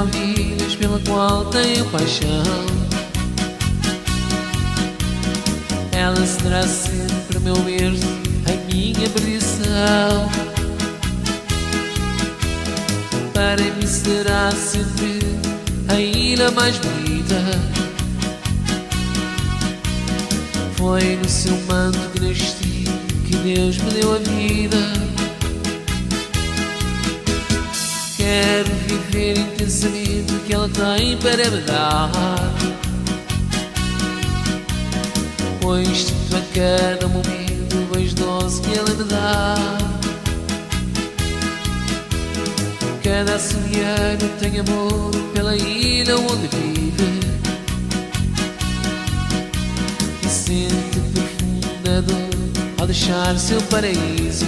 maravilhas pela qual tenho paixão. Ela será sempre o meu berço, a minha perdição. Para mim será sempre a ilha mais bonita. Foi no seu manto que nasci, que Deus me deu a vida. Quero viver intensamente o que ela tem para me dar, pois sinto a cada momento o beijo doce que ela me dá. Cada açoriano tem amor pela ilha onde vive e sente profunda dor ao deixar seu paraíso.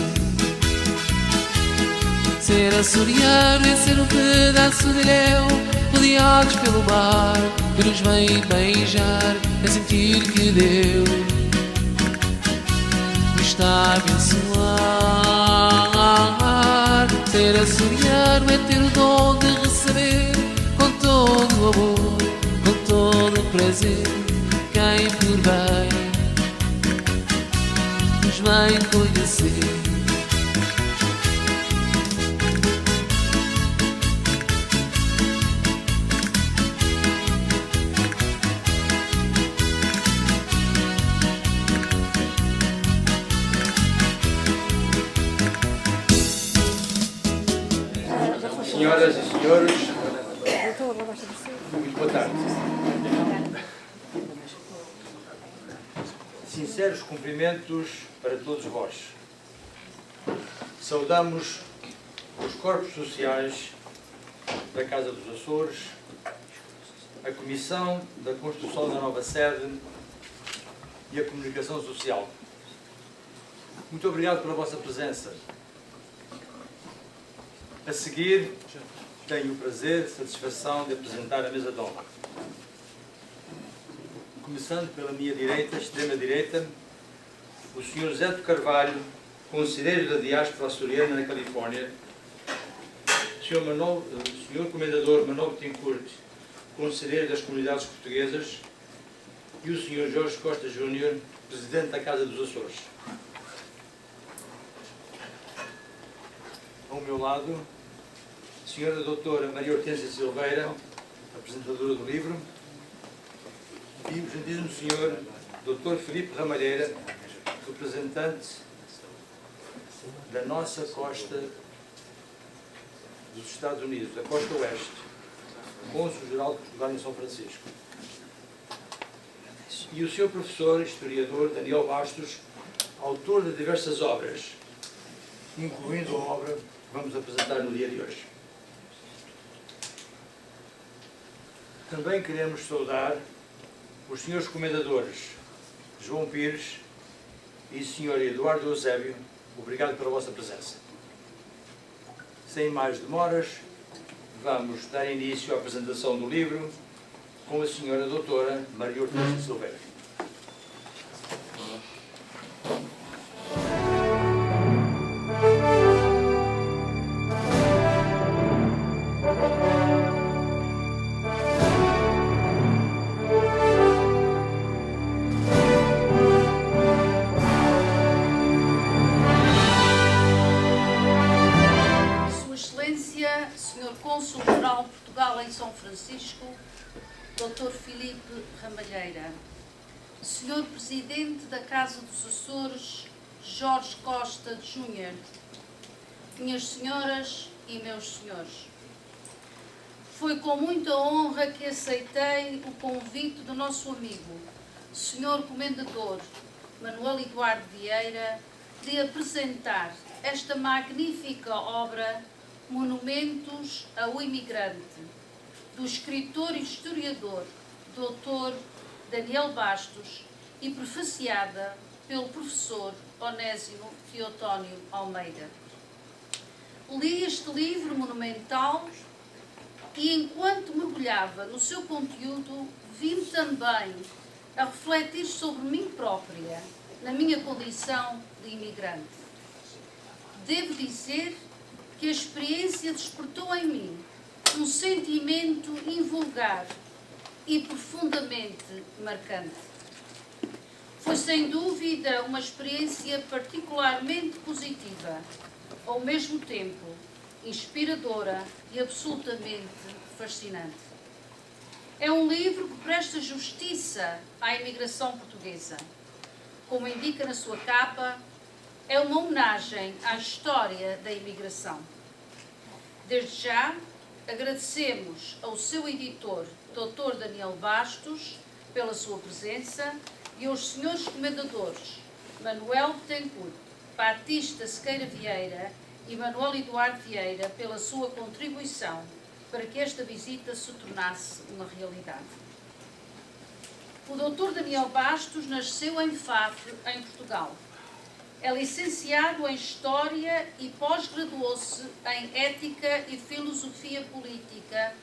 Ser açoriano é ser um pedaço de ilhéu rodeados pelo mar que nos vem beijar, é sentir que Deus nos está a abençoar. Ser açoriano é ter o dom de receber com todo o amor, com todo o prazer, quem por bem nos vem conhecer. Senhoras e senhores, muito boa tarde. Sinceros cumprimentos para todos vós. Saudamos os corpos sociais da Casa dos Açores, a Comissão da Construção da Nova Sede e a Comunicação Social. Muito obrigado pela vossa presença. A seguir, tenho o prazer e satisfação de apresentar a mesa de honra. Começando pela minha direita, extrema-direita, o Sr. Zé de Carvalho, conselheiro da diáspora açoriana na Califórnia, o Sr. Comendador Manuel Betancourt, conselheiro das comunidades portuguesas, e o Sr. Jorge Costa Júnior, presidente da Casa dos Açores. Ao meu lado, a Sra. Doutora Maria Hortência Silveira, apresentadora do livro, e o gentilíssimo Sr. Dr. Filipe Ramalheira, representante da nossa costa dos Estados Unidos, da costa oeste, cônsul-geral de Portugal em São Francisco. E o Sr. Professor Historiador Daniel Bastos, autor de diversas obras, incluindo a obra que vamos apresentar no dia de hoje. Também queremos saudar os senhores comendadores João Pires e o Sr. Eduardo Eusébio. Obrigado pela vossa presença. Sem mais demoras, vamos dar início à apresentação do livro com a Sra. Doutora Maria Hortência Silveira. Cônsul-Geral de Portugal em São Francisco, Dr. Filipe Ramalheira, Sr. Presidente da Casa dos Açores, Jorge Costa Júnior, minhas senhoras e meus senhores, foi com muita honra que aceitei o convite do nosso amigo, Sr. Comendador Manuel Eduardo Vieira, de apresentar esta magnífica obra Monumentos ao Imigrante, do escritor e historiador Dr. Daniel Bastos e prefaciada pelo professor Onésimo Teotónio Almeida. Li este livro monumental e, enquanto mergulhava no seu conteúdo, vim também a refletir sobre mim própria, na minha condição de imigrante. Devo dizer que a experiência despertou em mim um sentimento invulgar e profundamente marcante. Foi sem dúvida uma experiência particularmente positiva, ao mesmo tempo inspiradora e absolutamente fascinante. É um livro que presta justiça à imigração portuguesa. Como indica na sua capa, é uma homenagem à história da imigração. Desde já, agradecemos ao seu editor, Dr. Daniel Bastos, pela sua presença e aos senhores comendadores Manuel Betancourt, Batista Sequeira Vieira e Manuel Eduardo Vieira pela sua contribuição para que esta visita se tornasse uma realidade. O Dr. Daniel Bastos nasceu em Faf, em Portugal. É licenciado em História e pós-graduou-se em Ética e Filosofia Política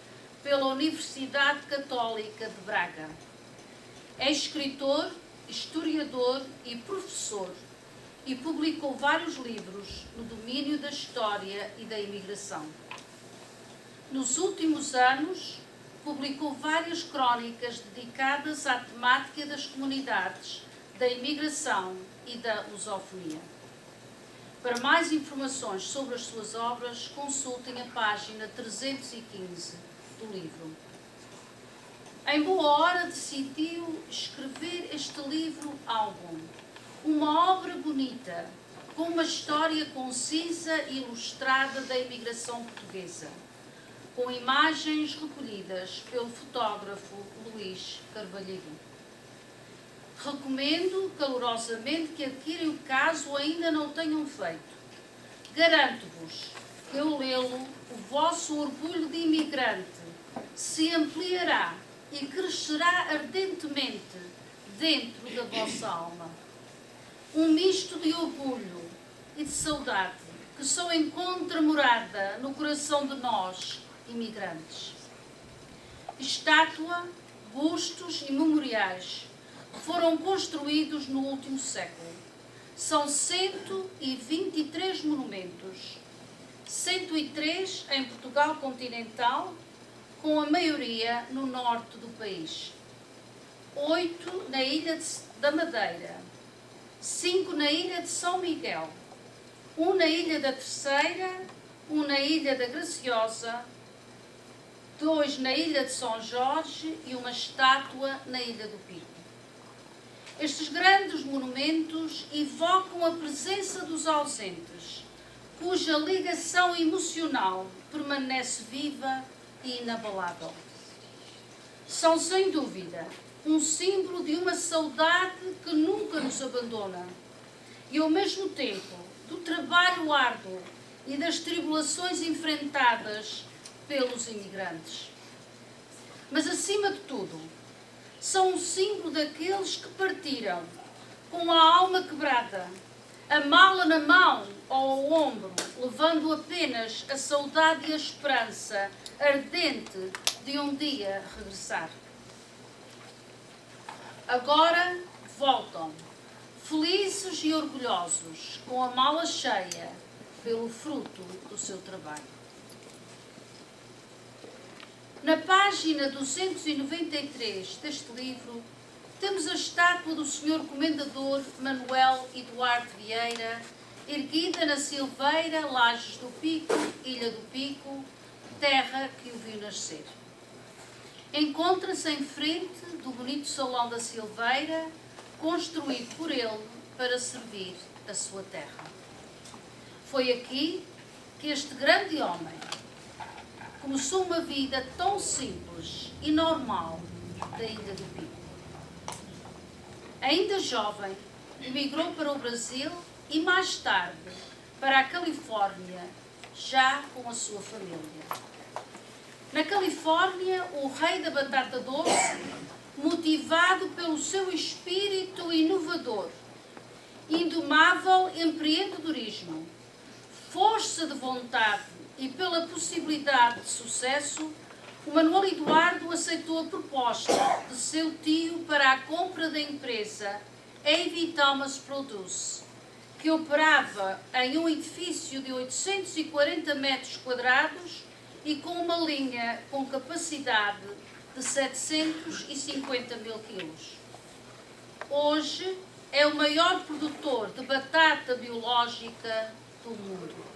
pela Universidade Católica de Braga. É escritor, historiador e professor e publicou vários livros no domínio da história e da imigração. Nos últimos anos, publicou várias crónicas dedicadas à temática das comunidades, da imigração e da lusofonia. Para mais informações sobre as suas obras, consultem a página 315 do livro. Em boa hora decidiu escrever este livro-álbum, uma obra bonita, com uma história concisa e ilustrada da imigração portuguesa, com imagens recolhidas pelo fotógrafo Luís Carvalheiro. Recomendo calorosamente que adquirem o caso ainda não o tenham feito. Garanto-vos que ao lê-lo, o vosso orgulho de imigrante se ampliará e crescerá ardentemente dentro da vossa alma. Um misto de orgulho e de saudade que só encontra morada no coração de nós, imigrantes. Estátua, bustos e memoriais foram construídos no último século. São 123 monumentos, 103 em Portugal continental, com a maioria no norte do país, 8 na Ilha da Madeira, 5 na Ilha de São Miguel, 1 na Ilha da Terceira, 1 na Ilha da Graciosa, 2 na Ilha de São Jorge e uma estátua na Ilha do Pico. Estes grandes monumentos evocam a presença dos ausentes, cuja ligação emocional permanece viva e inabalável. São, sem dúvida, um símbolo de uma saudade que nunca nos abandona e, ao mesmo tempo, do trabalho árduo e das tribulações enfrentadas pelos imigrantes. Mas, acima de tudo, são um símbolo daqueles que partiram com a alma quebrada, a mala na mão ou ao ombro, levando apenas a saudade e a esperança ardente de um dia regressar. Agora voltam, felizes e orgulhosos, com a mala cheia pelo fruto do seu trabalho. Na página 293 deste livro, temos a estátua do Sr. Comendador Manuel Eduardo Vieira, erguida na Silveira, Lajes do Pico, Ilha do Pico, terra que o viu nascer. Encontra-se em frente do bonito Salão da Silveira, construído por ele para servir a sua terra. Foi aqui que este grande homem começou uma vida tão simples e normal da Ilha do Pico. Ainda jovem, emigrou para o Brasil e mais tarde para a Califórnia, já com a sua família. Na Califórnia, o rei da batata doce, motivado pelo seu espírito inovador, indomável empreendedorismo, força de vontade e pela possibilidade de sucesso, o Manuel Eduardo aceitou a proposta de seu tio para a compra da empresa A.V. Thomas Produce, que operava em um edifício de 840 metros quadrados e com uma linha com capacidade de 750 mil quilos. Hoje é o maior produtor de batata biológica do mundo.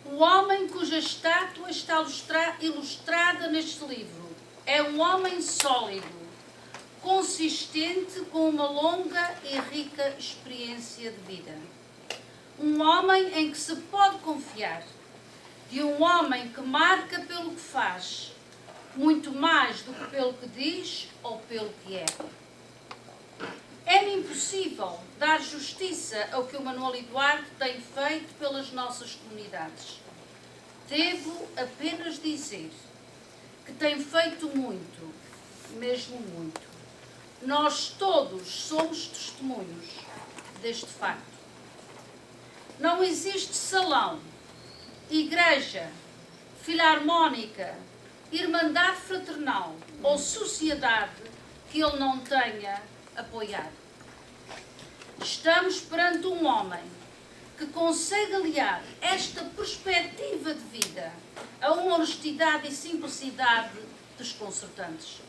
O homem cuja estátua está ilustrada neste livro é um homem sólido, consistente, com uma longa e rica experiência de vida. Um homem em que se pode confiar, de um homem que marca pelo que faz, muito mais do que pelo que diz ou pelo que é. É-me impossível dar justiça ao que o Manuel Eduardo tem feito pelas nossas comunidades. Devo apenas dizer que tem feito muito, mesmo muito. Nós todos somos testemunhos deste facto. Não existe salão, igreja, filarmónica, irmandade fraternal ou sociedade que ele não tenha apoiado. Estamos perante um homem que consegue aliar esta perspectiva de vida a uma honestidade e simplicidade desconcertantes.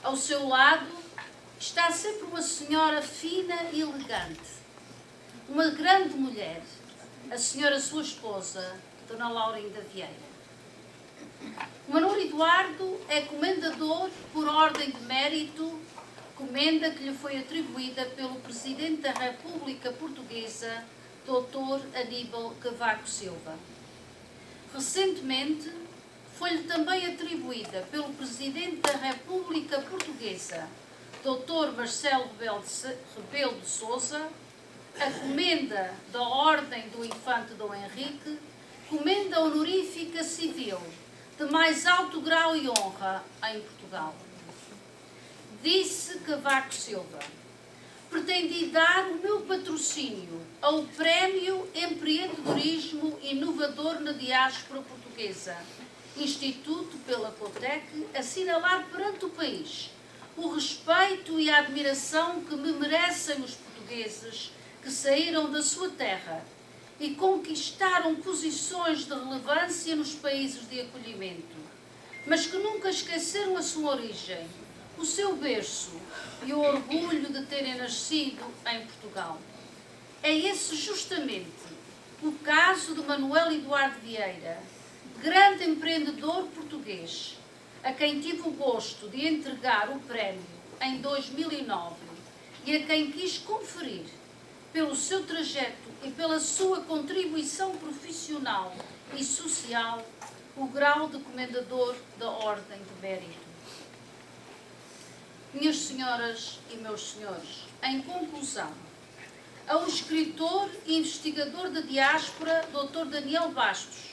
Ao seu lado está sempre uma senhora fina e elegante, uma grande mulher, a senhora sua esposa, Dona Laurinda Vieira. O Manuel Eduardo é comendador por ordem de mérito, comenda que lhe foi atribuída pelo Presidente da República Portuguesa, Dr. Aníbal Cavaco Silva. Recentemente, foi-lhe também atribuída pelo Presidente da República Portuguesa, Dr. Marcelo Rebelo de Sousa, a comenda da Ordem do Infante Dom Henrique, comenda honorífica civil de mais alto grau e honra em Portugal. Disse Cavaco Silva: pretendi dar o meu patrocínio ao Prémio Empreendedorismo Inovador na Diáspora Portuguesa, instituto pela COTEC, assinalar perante o país o respeito e a admiração que me merecem os portugueses que saíram da sua terra e conquistaram posições de relevância nos países de acolhimento, mas que nunca esqueceram a sua origem, o seu berço e o orgulho de terem nascido em Portugal. É esse justamente o caso de Manuel Eduardo Vieira, grande empreendedor português, a quem tive o gosto de entregar o prémio em 2009 e a quem quis conferir, pelo seu trajeto e pela sua contribuição profissional e social, o grau de Comendador da Ordem de Mérito. Minhas senhoras e meus senhores, em conclusão, ao escritor e investigador da diáspora, Dr. Daniel Bastos,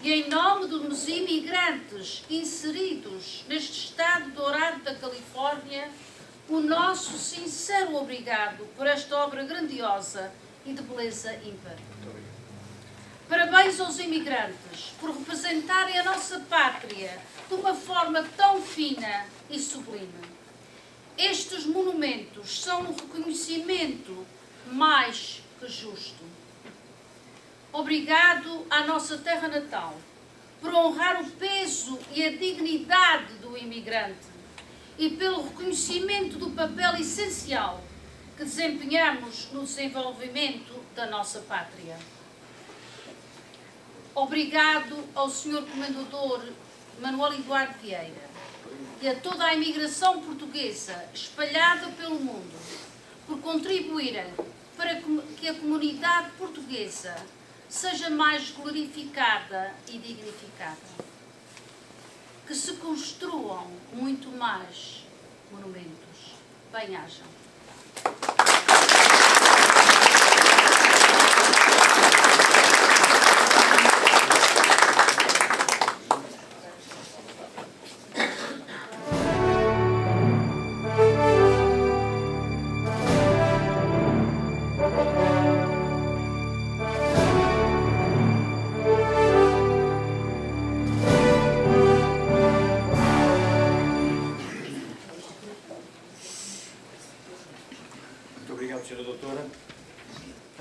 e em nome dos imigrantes inseridos neste estado dourado da Califórnia, o nosso sincero obrigado por esta obra grandiosa e de beleza ímpar. Parabéns aos imigrantes por representarem a nossa pátria de uma forma tão fina e sublime. Estes monumentos são um reconhecimento mais que justo. Obrigado à nossa terra natal por honrar o peso e a dignidade do imigrante e pelo reconhecimento do papel essencial que desempenhamos no desenvolvimento da nossa pátria. Obrigado ao Sr. Comendador Manuel Eduardo Vieira e a toda a imigração portuguesa espalhada pelo mundo por contribuírem para que a comunidade portuguesa seja mais glorificada e dignificada. Que se construam muito mais monumentos. Bem-ajam.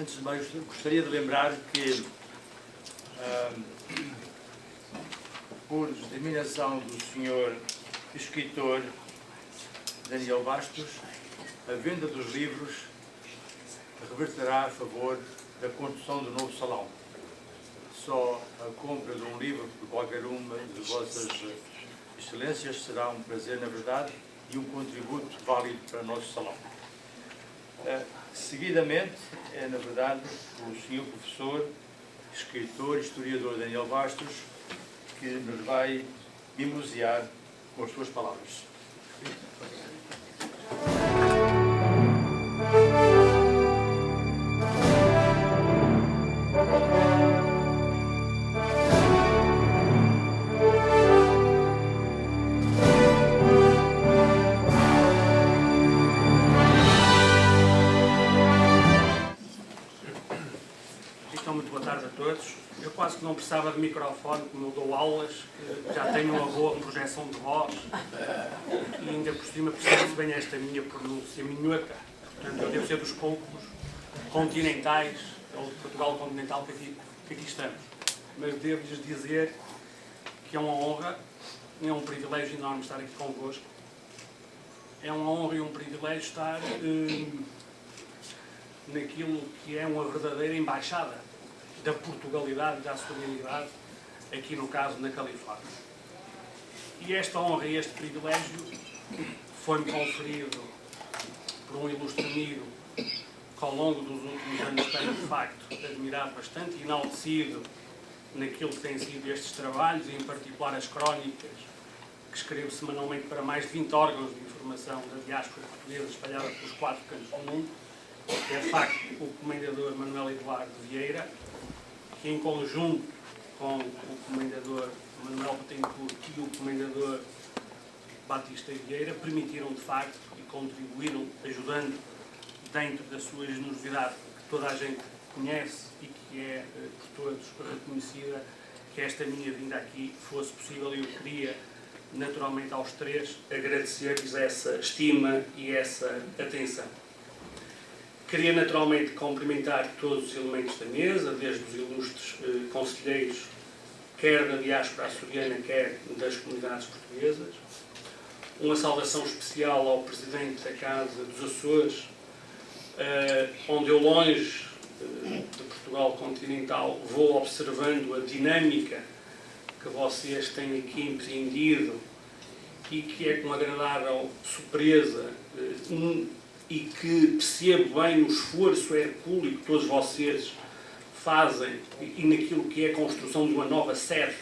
Antes de mais, gostaria de lembrar que por determinação do Sr. escritor Daniel Bastos, a venda dos livros reverterá a favor da construção do novo salão. Só a compra de um livro por qualquer uma de vossas excelências será um prazer, na verdade, e um contributo válido para o nosso salão. Seguidamente, é na verdade o Sr. Professor, escritor e historiador Daniel Bastos, que nos vai mimosear com as suas palavras. Eu quase que não precisava de microfone, como eu dou aulas, que já tenho uma boa projeção de voz e ainda por cima percebe-se bem esta minha pronúncia minhoca. Portanto, eu devo ser dos poucos continentais, ou de Portugal continental, que aqui estamos. Mas devo-lhes dizer que é uma honra, é um privilégio enorme estar aqui convosco. É uma honra e um privilégio estar naquilo que é uma verdadeira embaixada da Portugalidade e da açorianidade, aqui no caso na Califórnia. E esta honra e este privilégio foi-me conferido por um ilustre amigo que ao longo dos últimos anos tenho de facto admirado bastante e enaltecido naquilo que têm sido estes trabalhos, e em particular as crónicas que escrevo semanalmente para mais de 20 órgãos de informação da diáspora portuguesa espalhada pelos 4 cantos do mundo. É de facto o comendador Manuel Eduardo Vieira, que em conjunto com o comendador Manuel Betancourt e o comendador Batista Vieira permitiram de facto e contribuíram, ajudando dentro da sua generosidade que toda a gente conhece e que é por todos reconhecida, que esta minha vinda aqui fosse possível. E eu queria naturalmente aos três agradecer-lhes essa estima e essa atenção. Queria naturalmente cumprimentar todos os elementos da mesa, desde os ilustres conselheiros, quer da diáspora açoriana, quer das comunidades portuguesas. Uma saudação especial ao Presidente da Casa dos Açores, onde eu, longe de Portugal continental, vou observando a dinâmica que vocês têm aqui empreendido e que é com agradável surpresa e que percebo bem o esforço hercúleo que todos vocês fazem e naquilo que é a construção de uma nova sede.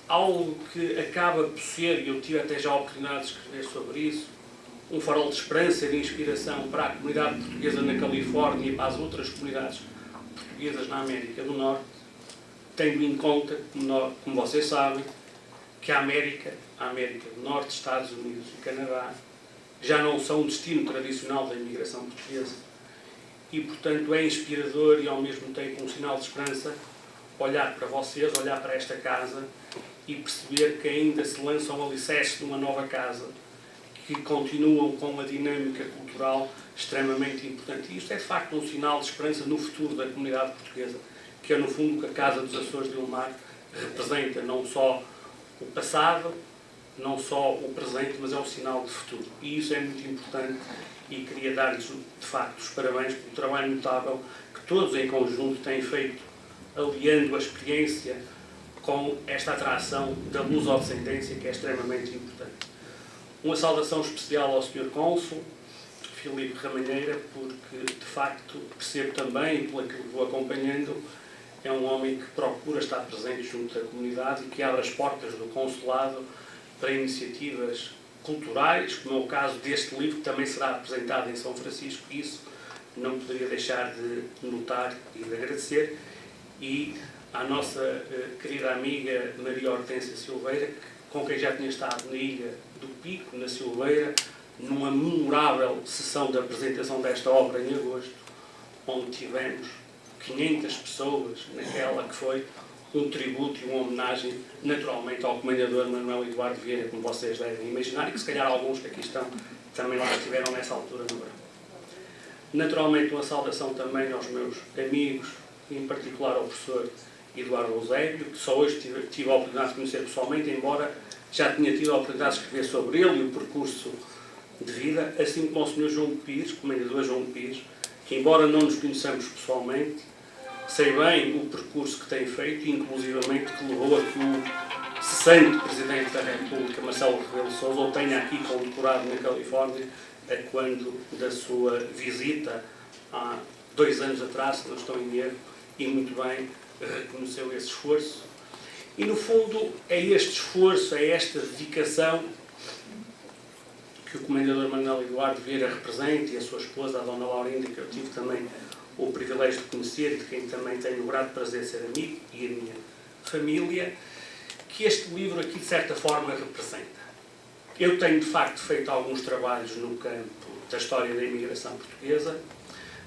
Algo que acaba por ser, e eu tive até já a oportunidade de escrever sobre isso, um farol de esperança e de inspiração para a comunidade portuguesa na Califórnia e para as outras comunidades portuguesas na América do Norte, tendo em conta, como vocês sabem, que a América do Norte, Estados Unidos e Canadá já não são um destino tradicional da imigração portuguesa. E, portanto, é inspirador e, ao mesmo tempo, um sinal de esperança olhar para vocês, olhar para esta casa e perceber que ainda se lançam alicerces de uma nova casa, que continuam com uma dinâmica cultural extremamente importante. E isto é, de facto, um sinal de esperança no futuro da comunidade portuguesa, que é, no fundo, o que a Casa dos Açores de Ilmar representa, não só o passado, não só o presente, mas é um sinal de futuro. E isso é muito importante e queria dar-lhes, de facto, os parabéns pelo trabalho notável que todos em conjunto têm feito, aliando a experiência com esta atração da lusodescendência, que é extremamente importante. Uma saudação especial ao Sr. Cônsul, Filipe Ramalheira, porque, de facto, percebo também, e pelo que vou acompanhando, é um homem que procura estar presente junto da comunidade e que abre as portas do consulado para iniciativas culturais, como é o caso deste livro, que também será apresentado em São Francisco. Isso não poderia deixar de notar e de agradecer. E à nossa querida amiga Maria Hortência Silveira, com quem já tinha estado na Ilha do Pico, na Silveira, numa memorável sessão de apresentação desta obra em agosto, onde tivemos 500 pessoas naquela que foi um tributo e uma homenagem, naturalmente, ao comendador Manuel Eduardo Vieira, como vocês devem imaginar, e que se calhar alguns que aqui estão também lá estiveram nessa altura no verão. Naturalmente, uma saudação também aos meus amigos, em particular ao professor Eduardo Eusébio, que só hoje tive a oportunidade de conhecer pessoalmente, embora já tinha tido a oportunidade de escrever sobre ele e o percurso de vida, assim como ao Sr. João Pires, comendador João Pires, que embora não nos conheçamos pessoalmente, sei bem o percurso que tem feito e inclusivamente que levou a que o cessante Presidente da República, Marcelo Rebelo de Sousa, o tenha aqui condecorado na Califórnia quando da sua visita há 2 anos atrás, se não estou em erro, e muito bem reconheceu esse esforço. E no fundo é este esforço, é esta dedicação que o Comendador Manuel Eduardo Vieira representa, e a sua esposa, a Dona Laurinda, que eu tive também o privilégio de conhecer, de quem também tenho o grato prazer de ser amigo, e a minha família, que este livro aqui de certa forma representa. Eu tenho de facto feito alguns trabalhos no campo da história da imigração portuguesa,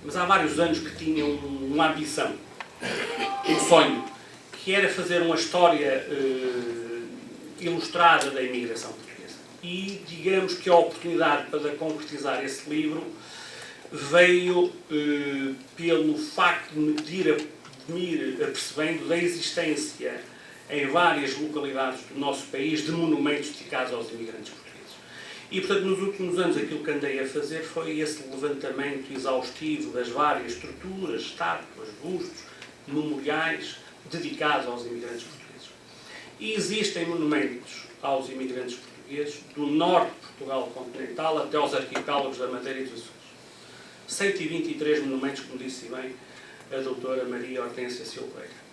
mas há vários anos que tinha uma ambição, um sonho, que era fazer uma história ilustrada da imigração portuguesa. E digamos que a oportunidade para concretizar esse livro veio pelo facto de me ir apercebendo da existência em várias localidades do nosso país de monumentos dedicados aos imigrantes portugueses. E, portanto, nos últimos anos aquilo que andei a fazer foi esse levantamento exaustivo das várias estruturas, estátuas, bustos, memoriais dedicados aos imigrantes portugueses. E existem monumentos aos imigrantes portugueses do norte de Portugal continental até aos arquipélagos da Madeira e dos Açores. 123 monumentos, como disse bem a doutora Maria Hortência Silveira.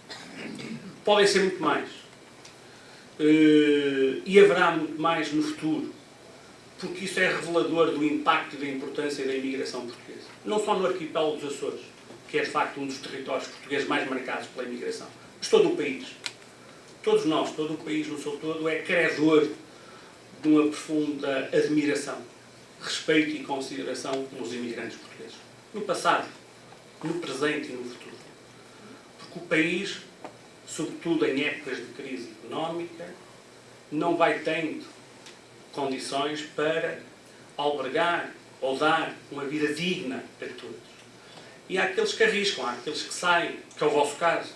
Podem ser muito mais. E haverá muito mais no futuro, porque isso é revelador do impacto e da importância da imigração portuguesa. Não só no arquipélago dos Açores, que é de facto um dos territórios portugueses mais marcados pela imigração, mas todo o país. Todos nós, todo o país no seu todo, é credor de uma profunda admiração, respeito e consideração pelos imigrantes portugueses. No passado, no presente e no futuro. Porque o país, sobretudo em épocas de crise económica, não vai tendo condições para albergar ou dar uma vida digna a todos. E há aqueles que arriscam, há aqueles que saem, que é o vosso caso,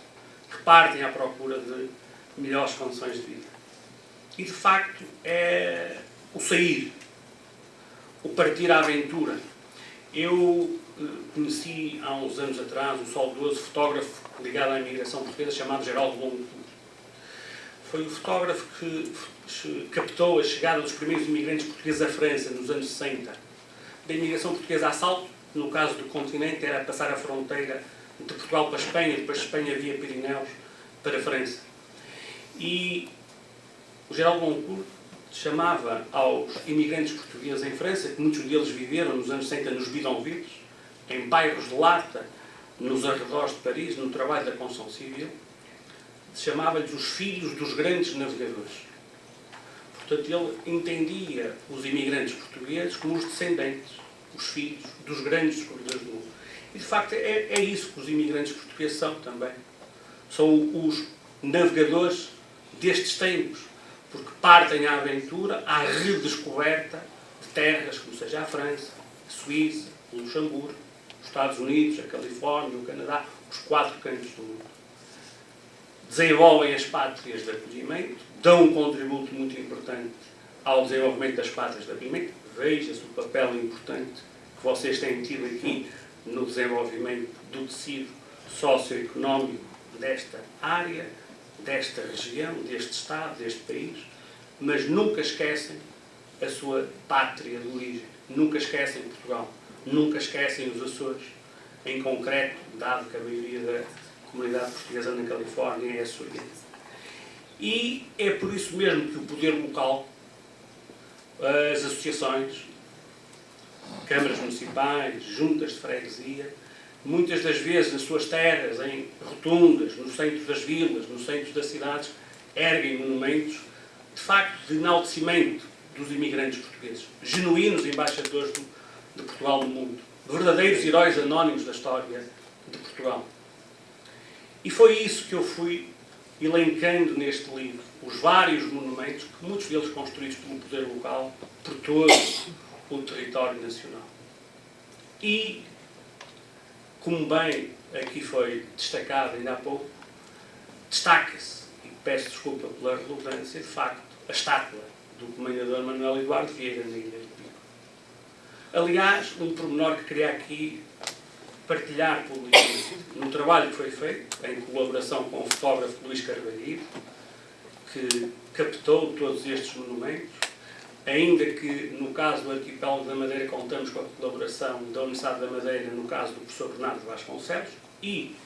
que partem à procura de melhores condições de vida. E, de facto, é o sair, o partir à aventura. Eu conheci, há uns anos atrás, um saudoso fotógrafo ligado à imigração portuguesa chamado Geraldo Longo. Foi o fotógrafo que captou a chegada dos primeiros imigrantes portugueses à França, nos anos 60. Da imigração portuguesa a salto, no caso do continente, era passar a fronteira de Portugal para a Espanha, depois de Espanha via Pirineus para a França. E o Geraldo Longo chamava aos imigrantes portugueses em França, que muitos deles viveram nos anos 60 nos bidonvilles, em bairros de lata, nos arredores de Paris, no trabalho da construção civil, chamava-lhes os filhos dos grandes navegadores. Portanto, ele entendia os imigrantes portugueses como os descendentes, os filhos dos grandes descobridores do mundo. E, de facto, é isso que os imigrantes portugueses são também. São os navegadores destes tempos, porque partem à aventura, à redescoberta de terras como seja a França, a Suíça, o Luxemburgo, os Estados Unidos, a Califórnia, o Canadá, os 4 cantos do mundo. Desenvolvem as pátrias de acolhimento, dão um contributo muito importante ao desenvolvimento das pátrias de acolhimento. Veja-se o papel importante que vocês têm tido aqui no desenvolvimento do tecido socioeconómico desta área, desta região, deste Estado, deste país, mas nunca esquecem a sua pátria de origem, nunca esquecem Portugal, nunca esquecem os Açores, em concreto, dado que a maioria da comunidade portuguesa na Califórnia é açoriana. E é por isso mesmo que o poder local, as associações, câmaras municipais, juntas de freguesia, muitas das vezes nas suas terras, em rotundas, no centro das vilas, no centro das cidades, erguem monumentos, de facto, de enaltecimento dos imigrantes portugueses, genuínos embaixadores de Portugal no mundo, verdadeiros heróis anónimos da história de Portugal. E foi isso que eu fui elencando neste livro, os vários monumentos, que muitos deles construídos pelo poder local, por todo o território nacional. E, como bem aqui foi destacado ainda há pouco, Destaca-se, e peço desculpa pela redundância, de facto, a estátua do Comendador Manuel Eduardo Vieira na Ilha de Pico. Aliás, um pormenor que queria aqui partilhar publicamente, num trabalho que foi feito, em colaboração com o fotógrafo Luís Carvalho, que captou todos estes monumentos, ainda que no caso do Arquipélago da Madeira contamos com a colaboração da Universidade da Madeira, no caso do professor Bernardo Vasconcelos, e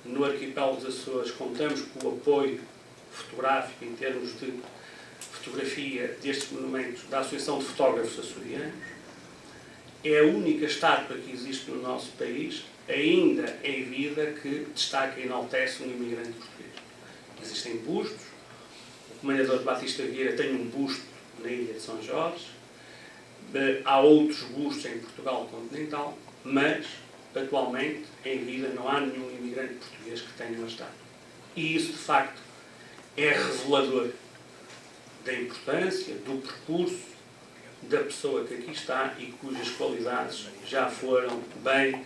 no Arquipélago dos Açores contamos com o apoio fotográfico em termos de fotografia destes monumentos da Associação de Fotógrafos Açorianos. É a única estátua que existe no nosso país, ainda em vida, que destaca e enaltece um imigrante português. Existem bustos. O Comendador Batista Vieira tem um busto na Ilha de São Jorge. Há outros bustos em Portugal continental, mas, atualmente, em vida, não há nenhum imigrante português que tenha uma estátua. E isso, de facto, é revelador da importância, do percurso da pessoa que aqui está e cujas qualidades já foram bem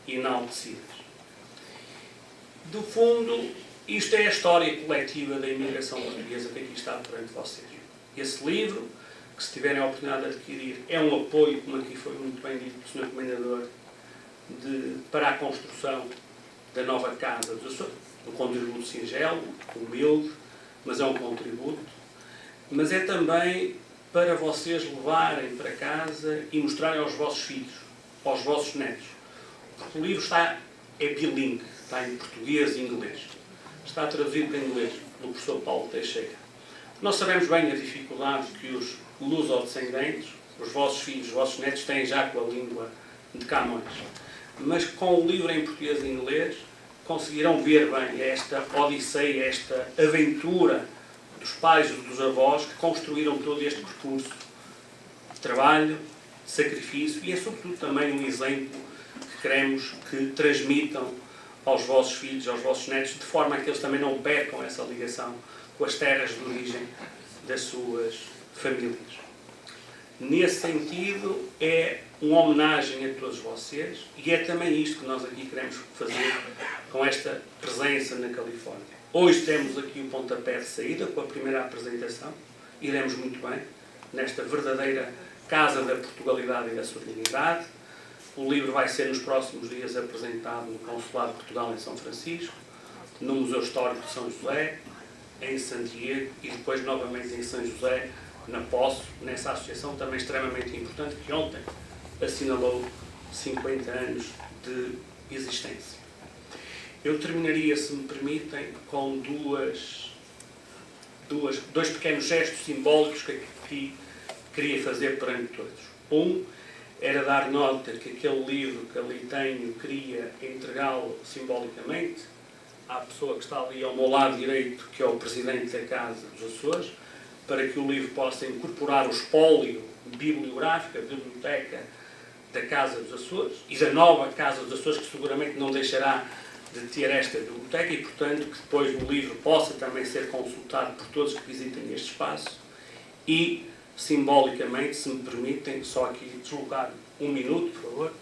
enaltecidas. Do fundo, isto é a história coletiva da imigração portuguesa que aqui está perante vocês. Esse livro, que se tiverem a oportunidade de adquirir, é um apoio, como aqui foi muito bem dito pelo Sr. Comendador, para a construção da nova Casa dos Açores. Um contributo singelo, humilde, mas é um contributo. Mas é também para vocês levarem para casa e mostrarem aos vossos filhos, aos vossos netos. Porque o livro é bilingue, está em português e inglês. Está traduzido para inglês pelo professor Paulo Teixeira. Nós sabemos bem a dificuldade que os lusodescendentes, os vossos filhos, os vossos netos, têm já com a língua de Camões. Mas com o livro em português e inglês, conseguirão ver bem esta odisseia, esta aventura dos pais e dos avós que construíram todo este percurso de trabalho, de sacrifício, e é sobretudo também um exemplo que queremos que transmitam aos vossos filhos, aos vossos netos, de forma a que eles também não percam essa ligação com as terras de origem das suas famílias. Nesse sentido, é uma homenagem a todos vocês, e é também isto que nós aqui queremos fazer com esta presença na Califórnia. Hoje temos aqui o pontapé de saída com a primeira apresentação. Iremos muito bem nesta verdadeira Casa da Portugalidade e da Solidariedade. O livro vai ser nos próximos dias apresentado no Consulado de Portugal em São Francisco, no Museu Histórico de São José, em Santiago e depois novamente em São José, na Poço, nessa associação também extremamente importante que ontem assinalou 50 anos de existência. Eu terminaria, se me permitem, com dois pequenos gestos simbólicos que aqui queria fazer perante todos. Um era dar nota que aquele livro que ali tenho queria entregá-lo simbolicamente à pessoa que está ali ao meu lado direito, que é o Presidente da Casa dos Açores, para que o livro possa incorporar o espólio bibliográfico, a biblioteca da Casa dos Açores e da nova Casa dos Açores, que seguramente não deixará de ter esta biblioteca e, portanto, que depois o livro possa também ser consultado por todos que visitem este espaço e, simbolicamente, se me permitem, só aqui deslocar um minuto, por favor.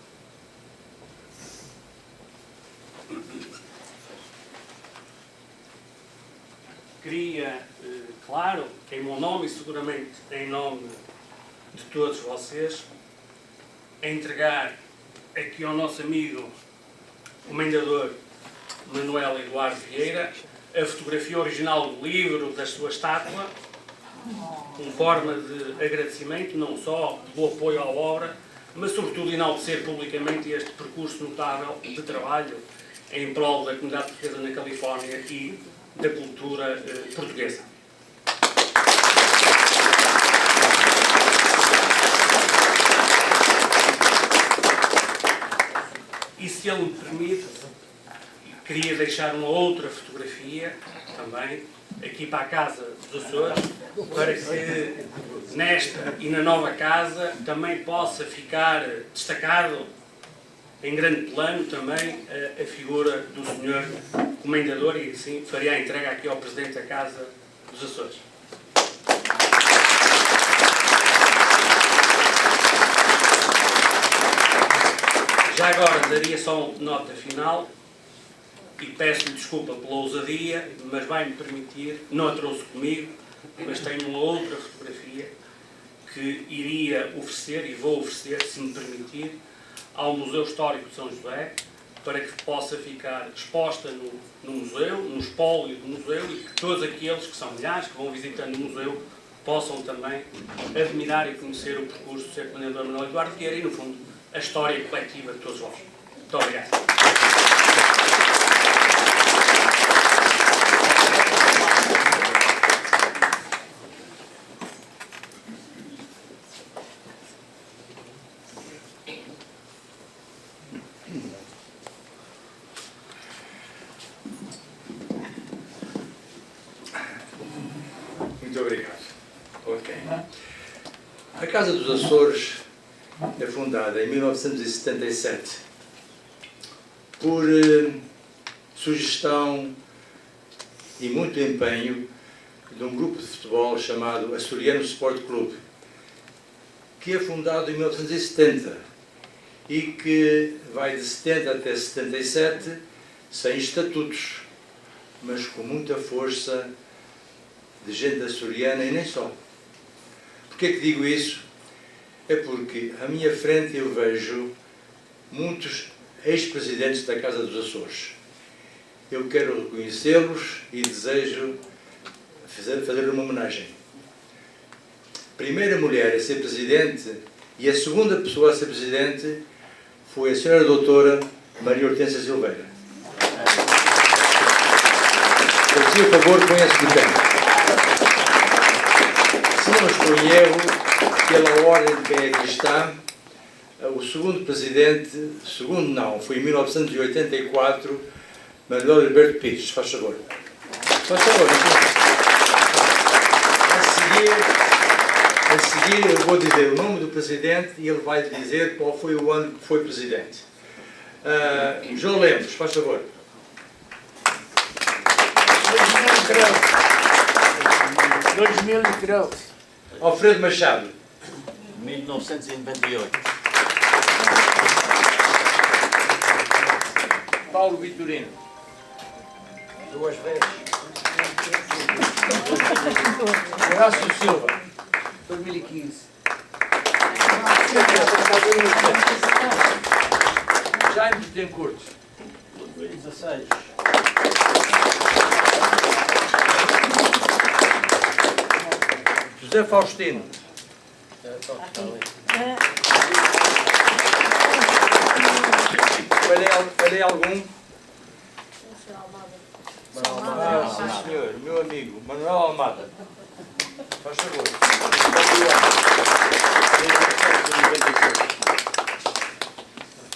Queria, claro, em meu nome e seguramente em nome de todos vocês, entregar aqui ao nosso amigo Comendador Manuel Eduardo Vieira a fotografia original do livro, da sua estátua, com forma de agradecimento, não só do apoio à obra, mas sobretudo enaltecer publicamente este percurso notável de trabalho em prol da comunidade portuguesa na Califórnia e da cultura portuguesa. E se ele me permite, queria deixar uma outra fotografia também aqui para a Casa dos Açores, para que nesta e na nova casa também possa ficar destacado em grande plano também a figura do Sr. Comendador, e assim faria a entrega aqui ao Presidente da Casa dos Açores. Já agora daria só uma nota final. e peço-lhe desculpa pela ousadia, mas vai-me permitir, não a trouxe comigo, mas tenho uma outra fotografia que iria oferecer, e vou oferecer, se me permitir, ao Museu Histórico de São José, para que possa ficar exposta no museu, no espólio do museu, e que todos aqueles que são milhares, que vão visitando o museu, possam também admirar e conhecer o percurso do Sr. Comendador Manuel Eduardo Vieira e, no fundo, a história coletiva de todos vós. Muito obrigado. Muito obrigado. Ok. A Casa dos Açores é fundada em 1977 por sugestão e muito empenho de um grupo de futebol chamado Açoriano Sport Clube, que é fundado em 1970 e que vai de 70 até 77 sem estatutos, mas com muita força de gente açoriana e nem só. Porquê que digo isso? É porque à minha frente eu vejo muitos ex-presidentes da Casa dos Açores. Eu quero reconhecê-los e desejo fazer uma homenagem. A primeira mulher a ser presidente e a segunda pessoa a ser presidente foi a senhora doutora Maria Hortência Silveira. Por favor, ponha-se de pé. Se não estou em erro, pela ordem de quem aqui está, o segundo presidente, foi em 1984, Manuel Alberto Pires. Faz favor. Faz favor. A seguir eu vou dizer o nome do presidente e ele vai dizer qual foi o ano que foi presidente. João Lemos, faz favor. 2013. Alfredo Machado. 1998. Paulo Vitorino. Duas vezes. Horácio Silva. 2015. Jaime Betancourt. 2016. José Faustino. Falei algum? Sim, senhor. Meu amigo, Manuel Almada. Faz favor.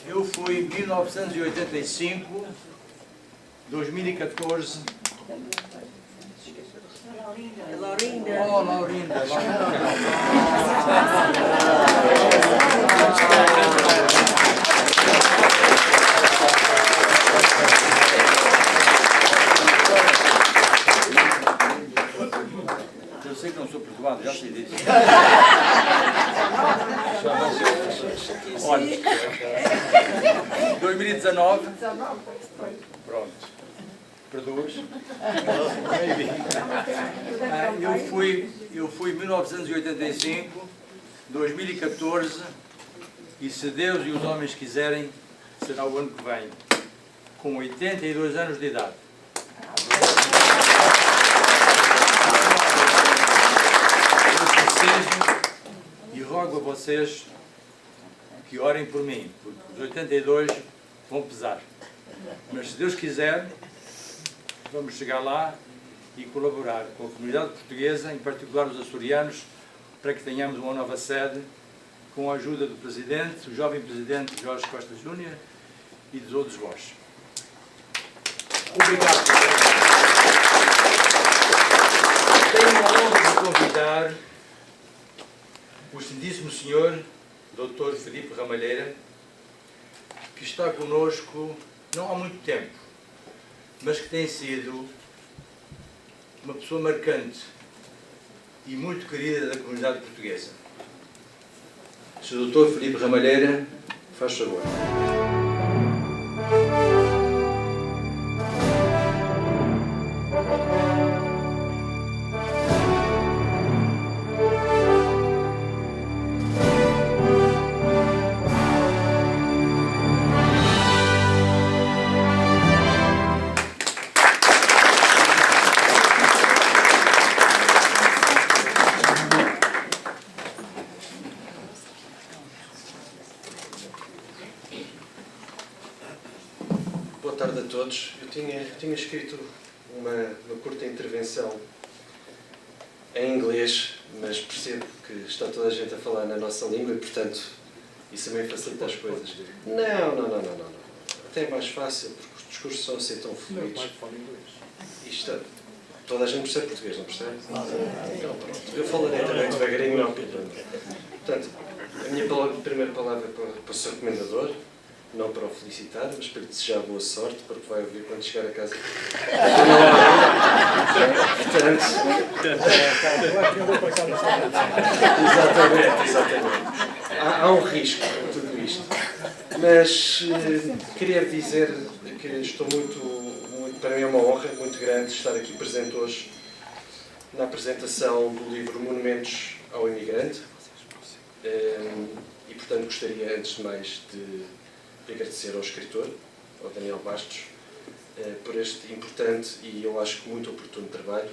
Eu fui em 1985, 2014. Laurinda. Oh, Laurinda. Eu sei que não sou perdoado, já sei disso. Olha, 2019. Pronto. Perdoas? Eu fui em 1985, 2014 e se Deus e os homens quiserem, será o ano que vem, com 82 anos de idade. Eu desejo e rogo a vocês que orem por mim, porque os 82 vão pesar. Mas se Deus quiser, vamos chegar lá e colaborar com a comunidade portuguesa, em particular os açorianos, para que tenhamos uma nova sede, com a ajuda do Presidente, o jovem Presidente Jorge Costa Júnior e dos outros vós. Obrigado. Tenho a honra de convidar o excelentíssimo Senhor Dr. Filipe Ramalheira, que está conosco não há muito tempo, mas que tem sido uma pessoa marcante e muito querida da comunidade portuguesa. Sr. Dr. Filipe Ramalheira, faz favor. todos. Eu tinha escrito uma curta intervenção em inglês, mas percebo que está toda a gente a falar na nossa língua e, portanto, isso também facilita as coisas. Não. Até é mais fácil, porque os discursos são assim tão fluidos. Isto, toda a gente percebe português, não percebe? Então, pronto. Eu falarei também devagarinho, não há problema. Portanto, a minha primeira palavra é para o Sr. Comendador, não para o felicitar, mas para lhe desejar boa sorte, porque vai ouvir quando chegar a casa. Portanto, exatamente. Há um risco com tudo isto. Mas queria dizer que estou muito, para mim é uma honra muito grande estar aqui presente hoje na apresentação do livro Monumentos ao Imigrante. E, portanto, gostaria, antes de mais, de agradecer ao escritor, ao Daniel Bastos, por este importante e, eu acho que muito oportuno trabalho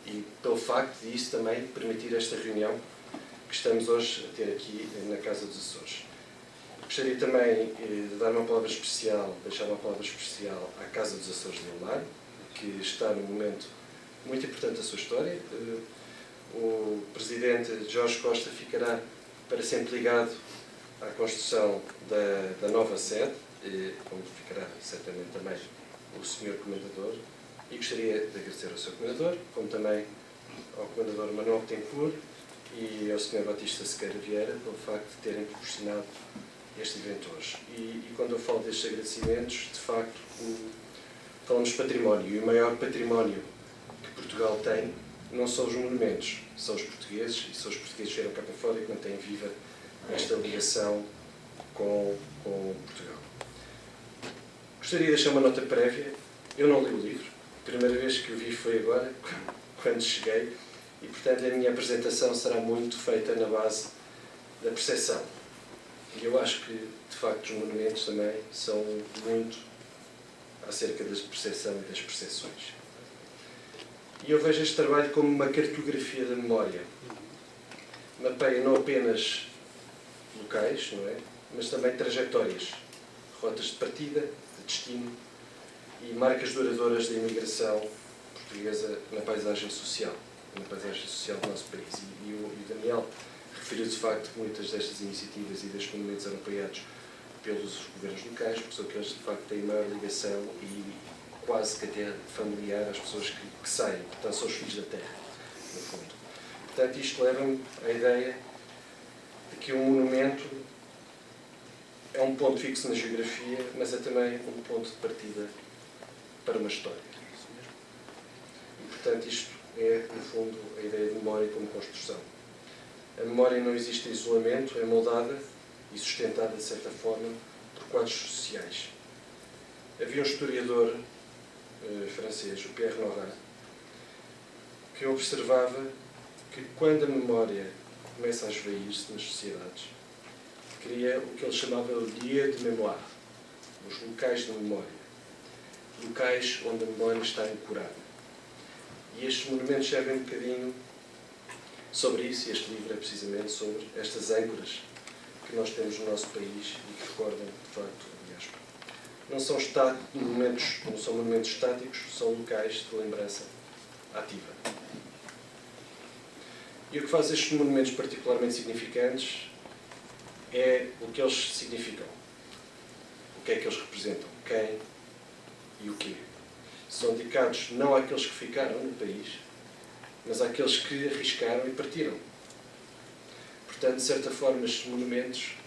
e pelo facto de isso também permitir esta reunião que estamos hoje a ter aqui na Casa dos Açores. Gostaria também de dar uma palavra especial, deixar uma palavra especial à Casa dos Açores de Ilmar, que está num momento muito importante da sua história. O Presidente Jorge Costa ficará para sempre ligado à construção da nova sede, como ficará certamente também o Sr. Comendador, e gostaria de agradecer ao Sr. Comendador, como também ao Comendador Manuel Betancourt e ao Sr. Batista Sequeira Vieira, pelo facto de terem proporcionado este evento hoje. E quando eu falo destes agradecimentos, de facto, falamos de património, e o maior património que Portugal tem não são os monumentos, são os portugueses, e são os portugueses que vieram cá para fora e que mantêm viva esta ligação com Portugal. Gostaria de deixar uma nota prévia. Eu não li o livro. A primeira vez que o vi foi agora, quando cheguei, e, portanto, a minha apresentação será muito feita na base da percepção. E eu acho que, de facto, os monumentos também são muito acerca da percepção e das percepções. E eu vejo este trabalho como uma cartografia da memória. Mapeia não apenas locais, não é? Mas também trajetórias, rotas de partida, de destino e marcas duradouras da imigração portuguesa na paisagem social do nosso país. E o Daniel referiu de facto que muitas destas iniciativas e destes monumentos eram apoiados pelos governos locais, porque são aqueles de facto têm maior ligação e quase que até familiar às pessoas que saem, portanto são os filhos da terra, no fundo. Portanto, isto leva-me à ideia de que um monumento é um ponto fixo na geografia, mas é também um ponto de partida para uma história. E, portanto, isto é, no fundo, a ideia de memória como construção. A memória não existe em isolamento, é moldada e sustentada, de certa forma, por quadros sociais. Havia um historiador francês, o Pierre Nora, que observava que quando a memória começa a esvair-se nas sociedades, cria o que ele chamava o lieu de mémoire, os locais de memória, locais onde a memória está ancorada. E estes monumentos servem um bocadinho sobre isso, e este livro é precisamente sobre estas âncoras que nós temos no nosso país e que recordam, de facto, a diáspora. Não são monumentos estáticos, são locais de lembrança ativa. E o que faz estes monumentos particularmente significantes é o que eles significam. O que é que eles representam? Quem e o quê? São dedicados não àqueles que ficaram no país, mas àqueles que arriscaram e partiram. Portanto, de certa forma, estes monumentos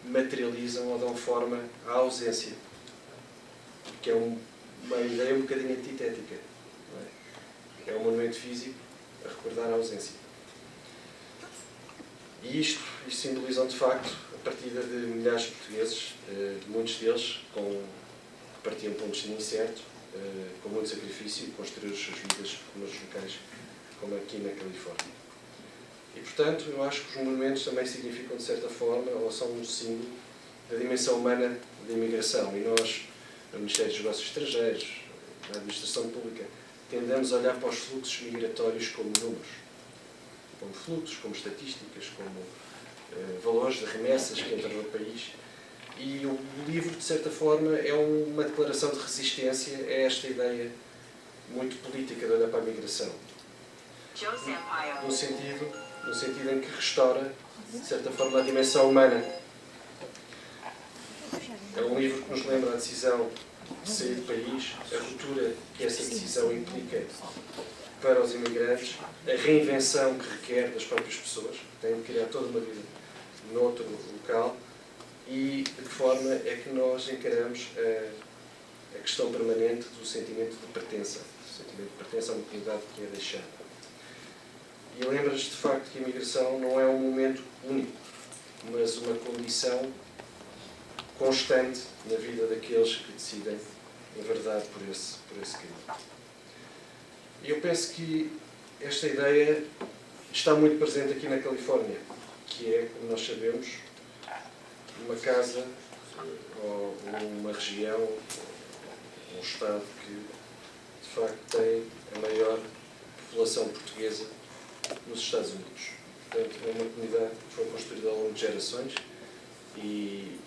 materializam ou dão forma à ausência, que é uma ideia um bocadinho antitética. Não é? É um monumento físico a recordar a ausência. E isto simbolizam, de facto, a partida de milhares de portugueses, muitos deles que partiam para um destino incerto, com muito sacrifício, e construíram as suas vidas nos locais, como aqui na Califórnia. E, portanto, eu acho que os monumentos também significam, de certa forma, ou são um símbolo da dimensão humana da imigração. E nós, no Ministério dos Negócios Estrangeiros, na Administração Pública, tendemos a olhar para os fluxos migratórios como números, como fluxos, como estatísticas, como valores de remessas que entram no país, E o livro, de certa forma, é uma declaração de resistência a esta ideia muito política de olhar para a migração. No sentido em que restaura, de certa forma, a dimensão humana. É um livro que nos lembra a decisão de sair do país, a ruptura que essa decisão implica para os imigrantes, a reinvenção que requer das próprias pessoas, que têm de criar toda uma vida noutro local, e de que forma é que nós encaramos a questão permanente do sentimento de pertença. O sentimento de pertença a uma comunidade que é deixada. E lembras de facto que a imigração não é um momento único, mas uma condição constante na vida daqueles que decidem, na verdade, por esse caminho. E eu penso que esta ideia está muito presente aqui na Califórnia, que é, como nós sabemos, uma casa ou uma região, um estado que, de facto, tem a maior população portuguesa nos Estados Unidos. Portanto, é uma comunidade que foi construída ao longo de gerações e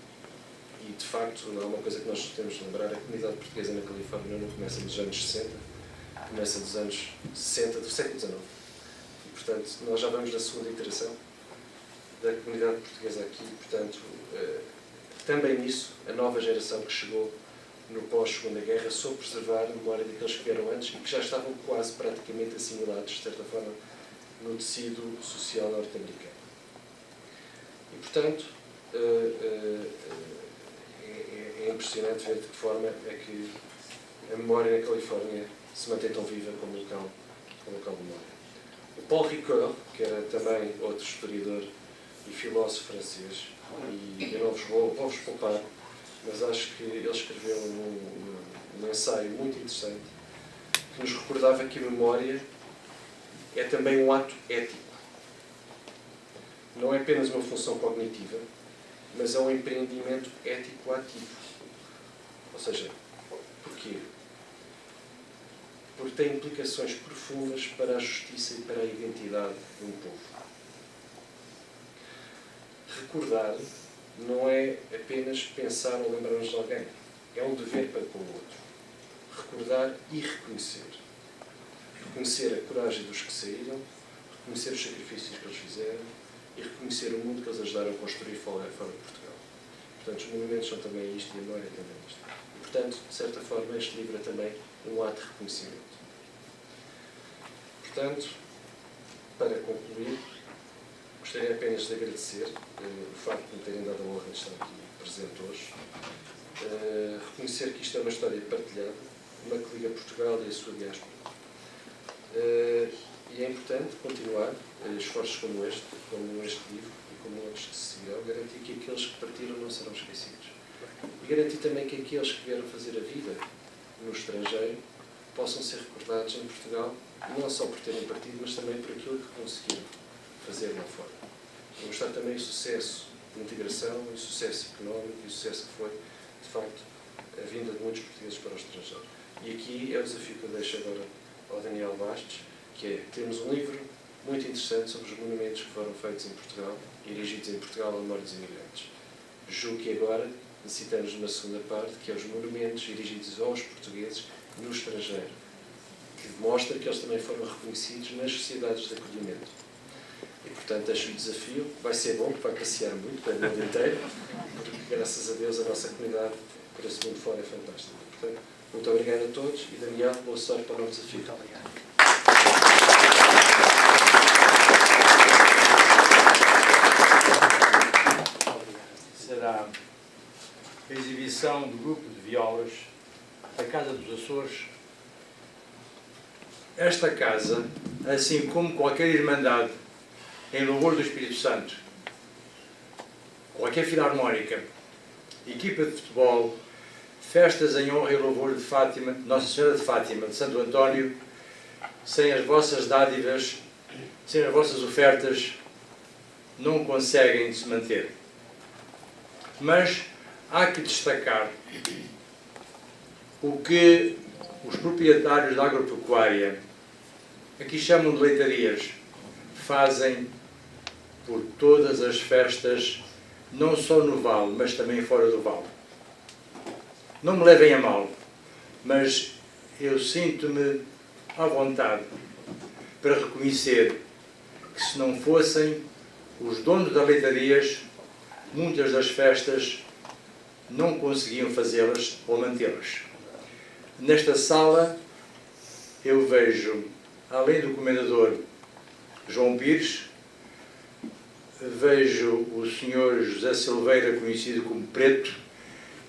de facto, há uma coisa que nós temos de lembrar: a comunidade portuguesa na Califórnia não começa nos anos 60, começa dos anos 60 do século XIX. E, portanto, nós já vamos na segunda iteração da comunidade portuguesa aqui. Portanto, também nisso, a nova geração que chegou no pós-Segunda Guerra soube preservar a memória daqueles que vieram antes e que já estavam quase praticamente assimilados, de certa forma, no tecido social norte-americano. E, portanto, é impressionante ver de que forma é que a memória na Califórnia se mantém tão viva como local de memória. O Paul Ricoeur, que era também outro historiador e filósofo francês, e eu não vos poupar, mas acho que ele escreveu um ensaio muito interessante que nos recordava que a memória é também um ato ético. Não é apenas uma função cognitiva, mas é um empreendimento ético ativo. Ou seja, porquê? Porque tem implicações profundas para a justiça e para a identidade de um povo. Recordar não é apenas pensar ou lembrar-nos de alguém. É um dever para com o outro. Recordar e reconhecer. Reconhecer a coragem dos que saíram, reconhecer os sacrifícios que eles fizeram e reconhecer o mundo que eles ajudaram a construir fora de Portugal. Portanto, os monumentos são também isto e a memória é também isto. E, portanto, de certa forma, este livro é também um ato de reconhecimento. Portanto, para concluir, gostaria apenas de agradecer o facto de me terem dado a honra de estar aqui presente hoje. Reconhecer que isto é uma história partilhada, uma que liga Portugal e a sua diáspora. E é importante continuar esforços como este livro e como outros que se seguirão, garantir que aqueles que partiram não serão esquecidos. E garantir também que aqueles que vieram fazer a vida no estrangeiro possam ser recordados em Portugal, não só por terem partido, mas também por aquilo que conseguiram fazer lá fora. E mostrar também o sucesso de integração, o sucesso económico e o sucesso que foi, de facto, a vinda de muitos portugueses para o estrangeiro. E aqui é o desafio que eu deixo agora ao Daniel Bastos, que é, temos um livro muito interessante sobre os monumentos que foram feitos em Portugal, erigidos em Portugal à memória dos imigrantes. Julgo que agora necessitamos de uma segunda parte, que é os monumentos erigidos aos portugueses no estrangeiro, que demonstra que eles também foram reconhecidos nas sociedades de acolhimento. E, portanto, deixo o desafio. Vai ser bom, porque vai passear muito pelo mundo inteiro, porque, graças a Deus, a nossa comunidade por esse mundo fora é fantástica. Portanto, muito obrigado a todos e, Daniel, boa sorte para o nosso desafio. Muito obrigado. Será a exibição do grupo de violas da Casa dos Açores. Esta casa, assim como qualquer irmandade em louvor do Espírito Santo, qualquer filarmónica, equipa de futebol, festas em honra e louvor de Fátima, Nossa Senhora de Fátima, de Santo António, sem as vossas dádivas, sem as vossas ofertas, não conseguem se manter. Mas há que destacar o que os proprietários da agropecuária, aqui chamam de leitarias, fazem por todas as festas não só no vale, mas também fora do vale. Não me levem a mal, mas eu sinto-me à vontade para reconhecer que, se não fossem os donos das leitarias, muitas das festas não conseguiam fazê-las ou mantê-las. Nesta sala eu vejo, além do comendador João Pires, vejo o Sr. José Silveira, conhecido como Preto.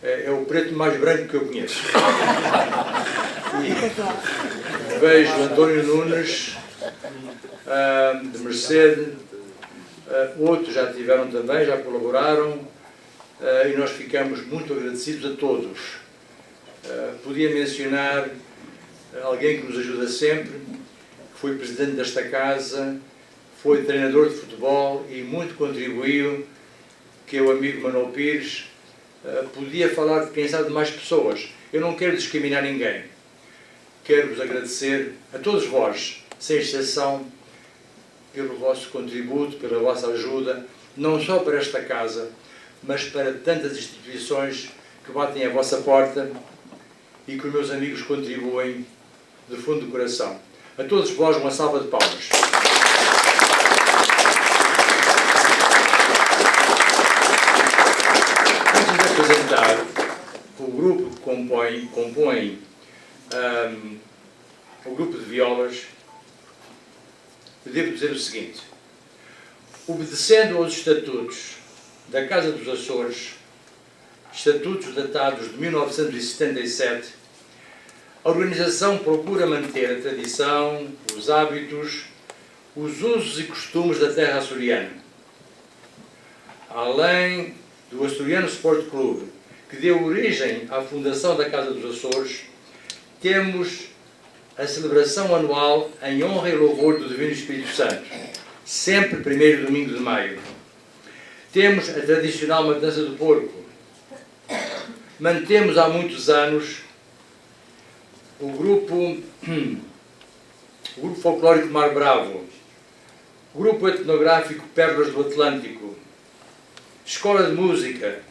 É o preto mais branco que eu conheço. E vejo António Nunes, de Mercede, outros já tiveram também, já colaboraram, e nós ficamos muito agradecidos a todos. Podia mencionar alguém que nos ajuda sempre, que foi presidente desta casa, foi treinador de futebol e muito contribuiu, que é o amigo Manuel Pires. Podia falar de quem sabe de mais pessoas. Eu não quero discriminar ninguém. Quero-vos agradecer a todos vós, sem exceção, pelo vosso contributo, pela vossa ajuda, não só para esta casa, mas para tantas instituições que batem à vossa porta e que os meus amigos contribuem de fundo do coração. A todos vós, uma salva de palmas. Antes de apresentar o grupo que compõe o grupo de violas, devo dizer o seguinte: obedecendo aos estatutos da Casa dos Açores, estatutos datados de 1977, a organização procura manter a tradição, os hábitos, os usos e costumes da terra açoriana. Além do Açoriano Sport Clube, que deu origem à fundação da Casa dos Açores, temos a celebração anual em honra e louvor do Divino Espírito Santo, sempre primeiro domingo de maio. Temos a tradicional matança do porco. Mantemos há muitos anos o grupo folclórico Mar Bravo, o grupo etnográfico Pérolas do Atlântico, escola de música,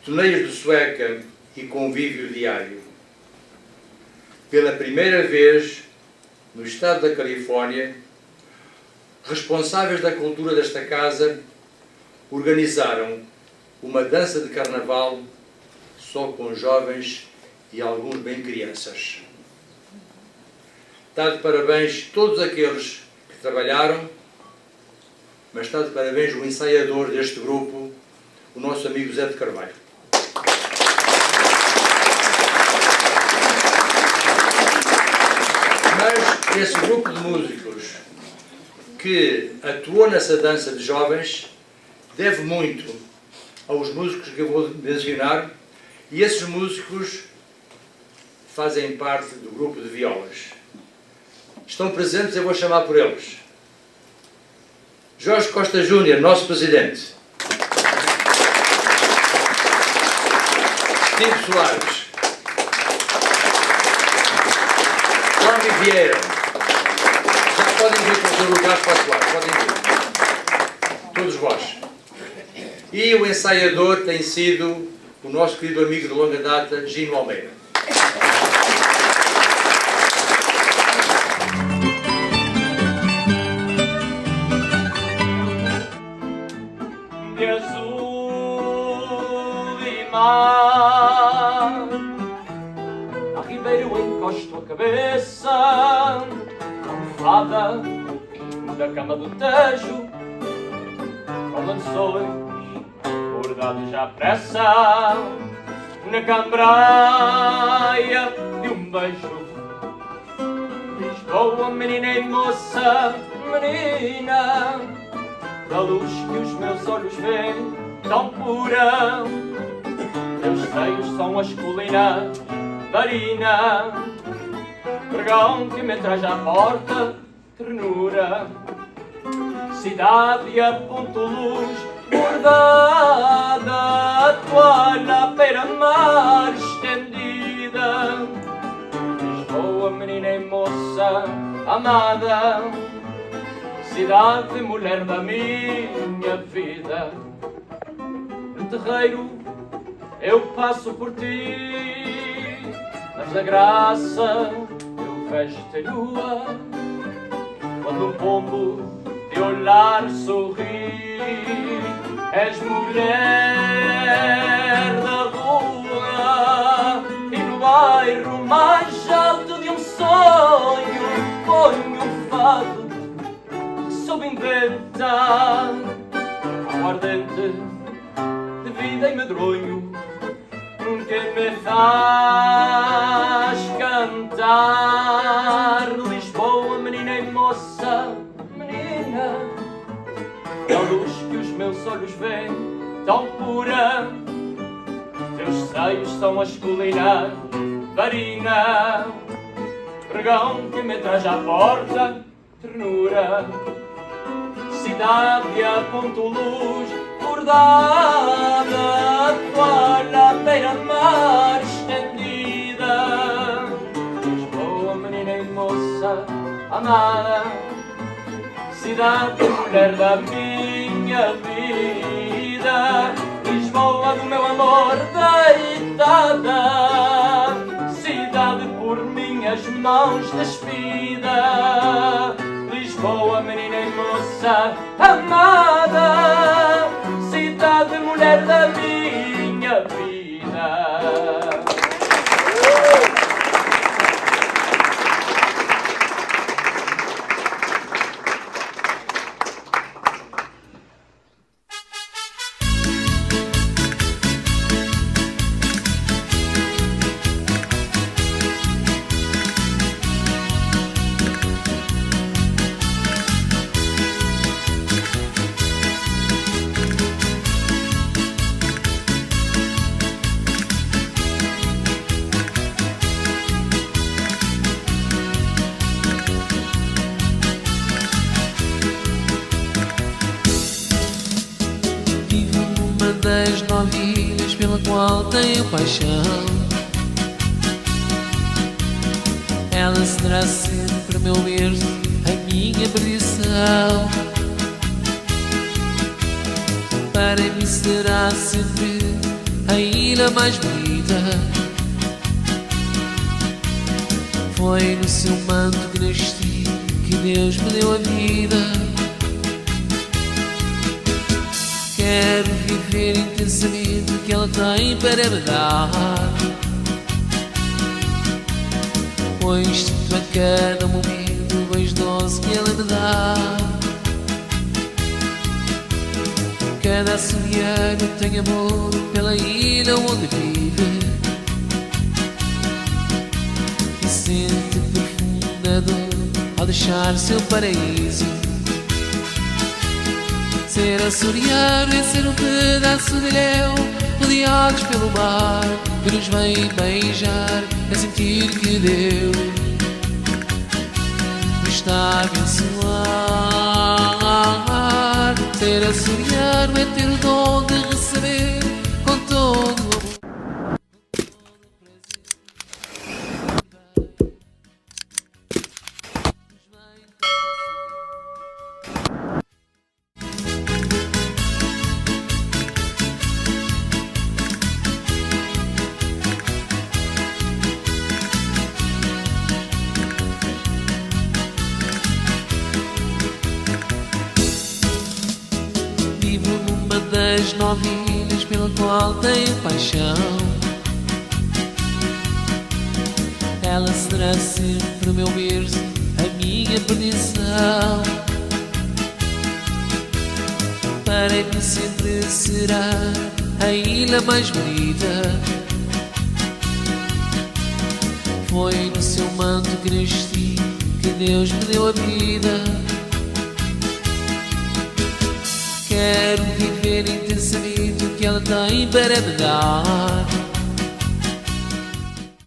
torneios de sueca e convívio diário. Pela primeira vez, no estado da Califórnia, responsáveis da cultura desta casa organizaram uma dança de carnaval só com jovens e alguns bem crianças. Está de parabéns todos aqueles que trabalharam, mas está de parabéns o ensaiador deste grupo, o nosso amigo Zé de Carvalho. Mas esse grupo de músicos que atuou nessa dança de jovens deve muito aos músicos que eu vou mencionar, e esses músicos fazem parte do grupo de violas. Estão presentes, eu vou chamar por eles. Jorge Costa Júnior, nosso presidente. Steve Soares. Flávio Vieira. Já podem vir para os seus lugares para atuar, podem vir. Todos vós. E o ensaiador tem sido o nosso querido amigo de longa data, Gino Almeida. De azul e mar, a Ribeiro encosto a cabeça, almofada da cama do Tejo, com lençóis bordados à pressa, na cambraia de um beijo. Lisboa, menina e moça, menina, da luz que os meus olhos veem tão pura. Meus seios são as colinas da Arina, pregão que me traz à porta ternura. Cidade a ponto luz bordada, toalha beira-mar estendida. Lisboa, menina e moça amada, cidade mulher da minha vida. terreiro eu passo por ti, mas da graça eu vejo-te nua, quando um pombo de olhar sorri. És mulher da rua e no bairro mais alto de um sonho ponho um fado que soube inventar, ao ardente de vida e medronho que me faz cantar. Lisboa, menina e moça, menina, a luz que os meus olhos veem tão pura, teus seios são as colinas, varina, pregão que me traz à porta, ternura, cidade a ponto luz, bordada, toalha, beira-mar estendida. Lisboa, menina e moça amada, cidade, mulher da minha vida, Lisboa do meu amor deitada, cidade por minhas mãos despida. Lisboa, menina e moça amada, cidade, mulher da minha vida. Das 9 ilhas pela qual tenho paixão, ela será sempre meu berço, a minha perdição. Para mim será sempre a ilha mais bonita. Foi no seu manto que nasci que Deus me deu a vida. Quero viver intensamente o que ela tem para me dar, pois sinto a cada momento o beijo doce que ela me dá. Cada açoriano tem amor pela ilha onde vive e sente profunda dor ao deixar seu paraíso. Ser açoriano é ser um pedaço de ilhéu, rodeados pelo mar que nos vem beijar, é sentir que Deus nos está a abençoar. Ser açoriano é ter o dom de receber com todo o amor. Das 9 ilhas pela qual tenho paixão, ela será sempre o meu berço, a minha perdição. Para mim sempre será a ilha mais bonita. Foi no seu manto que nasci que Deus me deu a vida. Quero viver intensamente o que ela tem para me dar,